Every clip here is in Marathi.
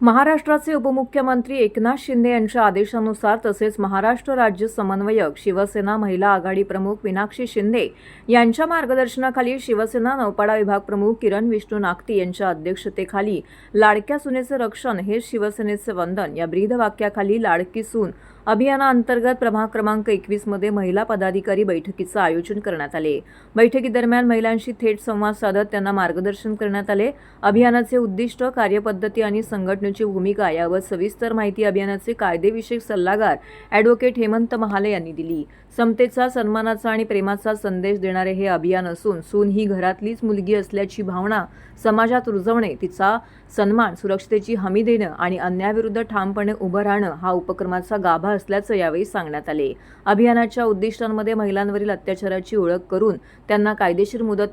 महाराष्ट्राचे उपमुख्यमंत्री एकनाथ शिंदे यांच्या आदेशानुसार तसेच महाराष्ट्र राज्य समन्वयक शिवसेना महिला आघाडी प्रमुख मीनाक्षी शिंदे यांच्या मार्गदर्शनाखाली शिवसेना नौपाडा विभाग प्रमुख किरण विष्णू नागती यांच्या अध्यक्षतेखाली लाडक्या सुनेचे रक्षण हे शिवसेनेचे वंदन या ब्रीदवाक्याखाली लाडकी सून अभियानाअंतर्गत प्रभाग क्रमांक 21 मध्ये महिला पदाधिकारी बैठकीचे आयोजन करण्यात आले। बैठकीदरम्यान महिलांशी थेट संवाद साधत त्यांना मार्गदर्शन करण्यात आले। अभियानाचे उद्दिष्ट, कार्यपद्धती आणि संघटनेची भूमिका यावर सविस्तर माहिती अभियानाचे कायदेविषयक सल्लागार ॲडव्होकेट हेमंत महाले यांनी दिली। समतेचा, सन्मानाचा आणि प्रेमाचा संदेश देणारे हे अभियान असून सून ही घरातलीच मुलगी असल्याची भावना समाजात रुजवणे, तिचा सन्मान, सुरक्षतेची हमी देणं आणि अन्यायाविरुद्ध ठामपणे उभं राहणं हा उपक्रमाचा गाभा असल्याचं यावेळी सांगण्यात आले। अभियानाच्या उद्दिष्टांमध्ये महिलांवरील अत्याचाराची ओळख करून त्यांना कायदेशीर मदत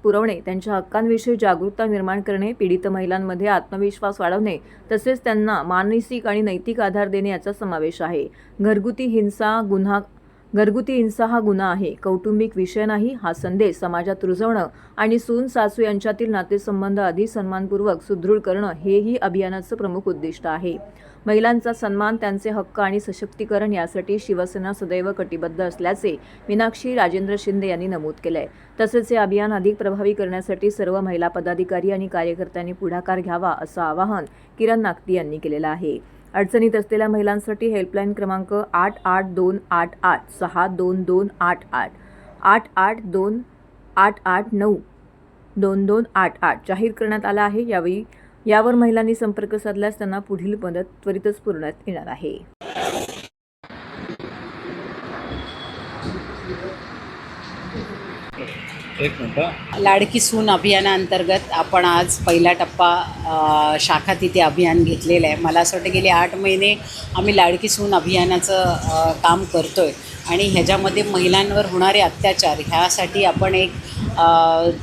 पुरवणे, त्यांच्या हक्कांविषयी जागरूकता निर्माण करणे, पीडित महिलांमध्ये आत्मविश्वास वाढवणे तसेच त्यांना मानसिक आणि नैतिक आधार देणे याचा समावेश आहे। घरगुती हिंसा हा गुन्हा आहे, कौटुंबिक विषय नाही हा संदेश समाजात रुजवणं आणि सून सासू यांच्यातील नातेसंबंध अधिक सन्मानपूर्वक सुदृढ करणं हेही अभियानाचं प्रमुख उद्दिष्ट आहे। महिलांचा सन्मान, त्यांचे हक्क आणि सशक्तीकरण यासाठी शिवसेना सदैव कटिबद्ध असल्याचे मीनाक्षी राजेंद्र शिंदे यांनी नमूद केले। तसेच हे अभियान अधिक प्रभावी करण्यासाठी सर्व महिला पदाधिकारी आणि कार्यकर्त्यांनी पुढाकार घ्यावा असं आवाहन किरण नागती यांनी केलेलं आहे। अडचणीत असलेल्या महिलांसाठी हेल्पलाईन क्रमांक 8828862288 8828892288 जाहीर करण्यात आला आहे। यावर महिलांनी संपर्क साधल्यास त्यांना पुढील मदत त्वरितच पुरवण्यात येणार आहे। लाडकी सून अभियानाअंतर्गत आपण आज पहिला टप्पा शाखा तिथे अभियान घेतलेलं आहे। मला असं वाटतं गेले 8 महिने आम्ही लाडकी सून अभियानाचं काम करतो आहे आणि ह्याच्यामध्ये महिलांवर होणारे अत्याचार ह्यासाठी आपण एक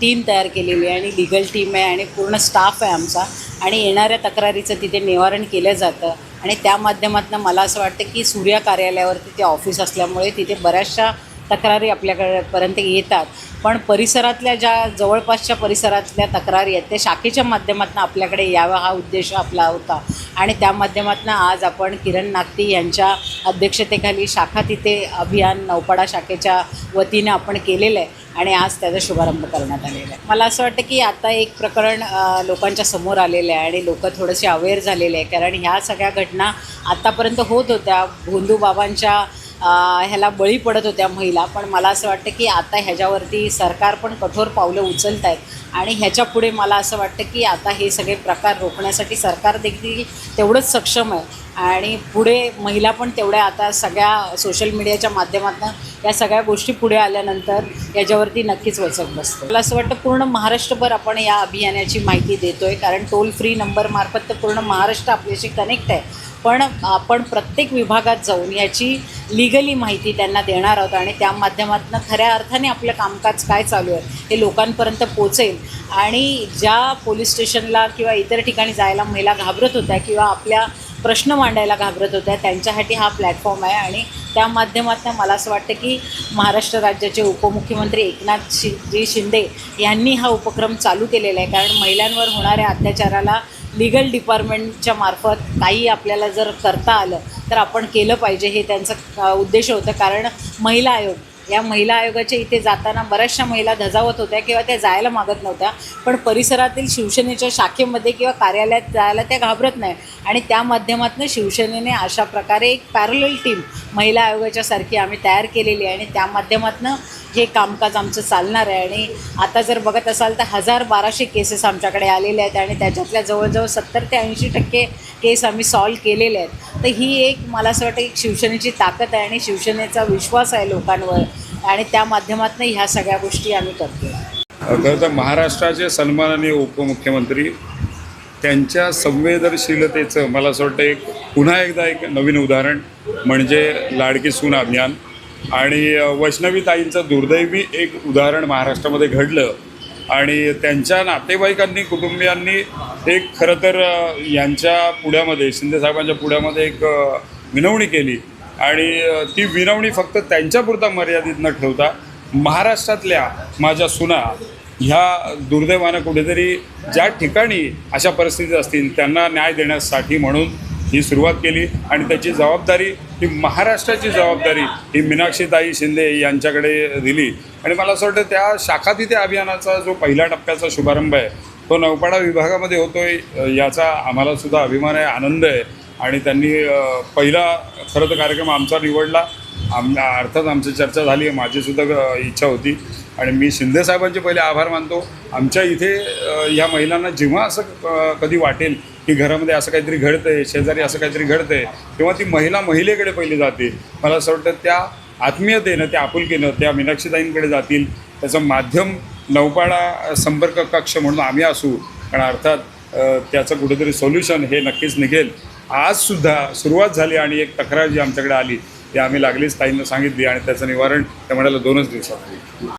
टीम तयार केलेली आहे आणि लीगल टीम आहे आणि पूर्ण स्टाफ आहे आमचा आणि येणाऱ्या तक्रारीचं तिथे निवारण केलं जातं आणि त्या माध्यमातून मला असं वाटतं की सूर्या कार्यालयावर तिथे ऑफिस असल्यामुळे तिथे बऱ्याचशा तक्रारी आपल्याकडपर्यंत येतात, पण परिसरातल्या ज्या जवळपासच्या परिसरातल्या तक्रारी आहेत त्या शाखेच्या माध्यमातून आपल्याकडे यावा हा उद्देश आपला होता आणि त्या माध्यमातून आज आपण किरण नागती यांच्या अध्यक्षतेखाली शाखा तिथे अभियान नौपाडा शाखेच्या वतीने आपण केलेलं आहे आणि आज त्याचा शुभारंभ करण्यात आलेला आहे। मला असं वाटतं की आता एक प्रकरण लोकांच्या समोर आलेलं आहे आणि लोक थोडेसे अवेअर झालेले आहे, कारण ह्या सगळ्या घटना आत्तापर्यंत होत होत्या, भोंदू बाबांच्या ह्याला बळी पडत होत्या महिला, पण मला असं वाटतं की आता ह्याच्यावरती सरकार पण कठोर पावलं उचलत आहेत आणि ह्याच्या पुढे मला असं वाटतं की आता हे सगळे प्रकार रोखण्यासाठी सरकार देखील तेवढंच सक्षम आहे आणि पुढे महिला पण तेवढ्या आता सगळ्या सोशल मीडियाच्या माध्यमातून या सगळ्या गोष्टी पुढे आल्यानंतर याच्यावरती नक्कीच वचक बसते। मला असं वाटतं पूर्ण महाराष्ट्रभर आपण या अभियानाची माहिती देतो आहे, कारण टोल फ्री नंबरमार्फत तर पूर्ण महाराष्ट्र आपल्याशी कनेक्ट आहे, पण आपण प्रत्येक विभागात जाऊन याची लीगली माहिती त्यांना देणार आहोत आणि त्या माध्यमातून खऱ्या अर्थाने आपलं कामकाज काय चालू आहे हे लोकांपर्यंत पोचेल आणि ज्या पोलीस स्टेशनला किंवा इतर ठिकाणी जायला महिला घाबरत होत्या किंवा आपल्या प्रश्न मांडायला घाबरत होत्या त्यांच्यासाठी हा प्लॅटफॉर्म आहे आणि त्या माध्यमातून मला असं वाटतं की महाराष्ट्र राज्याचे उपमुख्यमंत्री एकनाथ शिंदे यांनी हा उपक्रम चालू केलेला आहे, कारण महिलांवर होणाऱ्या अत्याचाराला लीगल डिपार्टमेंटच्या मार्फत काही आपल्याला जर करता आलं तर आपण केलं पाहिजे, हे त्यांचा उद्देश होतं। कारण महिला आयोग, या महिला आयोगाच्या इथे जाताना बऱ्याचशा महिला धजावत होत्या किंवा त्या जायला मागत नव्हत्या, पण परिसरातील शिवसेनेच्या शाखेमध्ये किंवा कार्यालयात जायला त्या घाबरत नाही आणि त्या माध्यमातून शिवसेनेने अशा प्रकारे एक पॅरलल टीम महिला आयोगाच्या सारखी आम्ही तयार केलेली आहे आणि त्या माध्यमातून हे कामकाज आमचं चालणार आहे आणि आता जर बघत असाल तर 1200 केसेस आमच्याकडे आलेले आहेत आणि त्याच्यातल्या जवळजवळ 70 ते 80% केस आम्ही सॉल्व केलेले आहेत। तर ही एक मला असं वाटतं एक शिवसेनेची ताकद आहे आणि शिवसेनेचा विश्वास आहे लोकांवर आणि त्या माध्यमातून ह्या सगळ्या गोष्टी आम्ही करतो। खरं तर महाराष्ट्राचे सन्माननीय उपमुख्यमंत्री त्यांच्या संवेदनशीलतेचं मला असं वाटतं पुन्हा एकदा एक नवीन उदाहरण म्हणजे लाडकी सून अभियान आणि वैष्णवीताईंचं दुर्दैवी एक उदाहरण महाराष्ट्रामध्ये घडलं आणि त्यांच्या नातेवाईकांनी, कुटुंबियांनी एक खरं तर यांच्या पुढ्यामध्ये, शिंदेसाहेबांच्या पुढ्यामध्ये एक विनवणी केली आणि ती विनवणी फक्त त्यांच्यापुरता मर्यादित न ठेवता महाराष्ट्रातल्या माझ्या सुना ह्या दुर्दैवानं कुठेतरी ज्या ठिकाणी अशा परिस्थिती असतील त्यांना न्याय देण्यासाठी म्हणून ही सुरुवात केली आणि त्याची जबाबदारी ही महाराष्ट्राची जबाबदारी ही मीनाक्षीताई शिंदे यांच्याकडे दिली. आणि मला असं वाटतं त्या शाखा तिथे अभियानाचा जो पहिल्या टप्प्याचा शुभारंभ आहे तो नौपाडा विभागामध्ये होतो आहे, याचा आम्हालासुद्धा अभिमान आहे, आनंद आहे. आणि त्यांनी पहिला खरं तर कार्यक्रम आमचा निवडला. अर्थात आमची चर्चा झाली आहे, माझीसुद्धा इच्छा होती आणि मी शिंदेसाहेबांचे पहिले आभार मानतो. आमच्या इथे ह्या महिलांना जेव्हा असं कधी वाटेल की घरामध्ये असं काहीतरी घडतं आहे, शेजारी असं काहीतरी घडतं आहे, तेव्हा ती महिलेकडे पहिली जाते. मला असं वाटतं त्या आत्मीयतेनं, त्या आपुलकीनं त्या मीनाक्षीताईंकडे जातील. त्याचं माध्यम नौपाडा संपर्क कक्ष म्हणून आम्ही असू, कारण अर्थात त्याचं कुठेतरी सोल्युशन हे नक्कीच निघेल. आजसुद्धा सुरुवात झाली आणि एक तक्रार जी आमच्याकडे आली ती आम्ही लागलीच ताईंना सांगितली आणि त्याचं निवारण त्या म्हणाला 2च दिवसात होईल.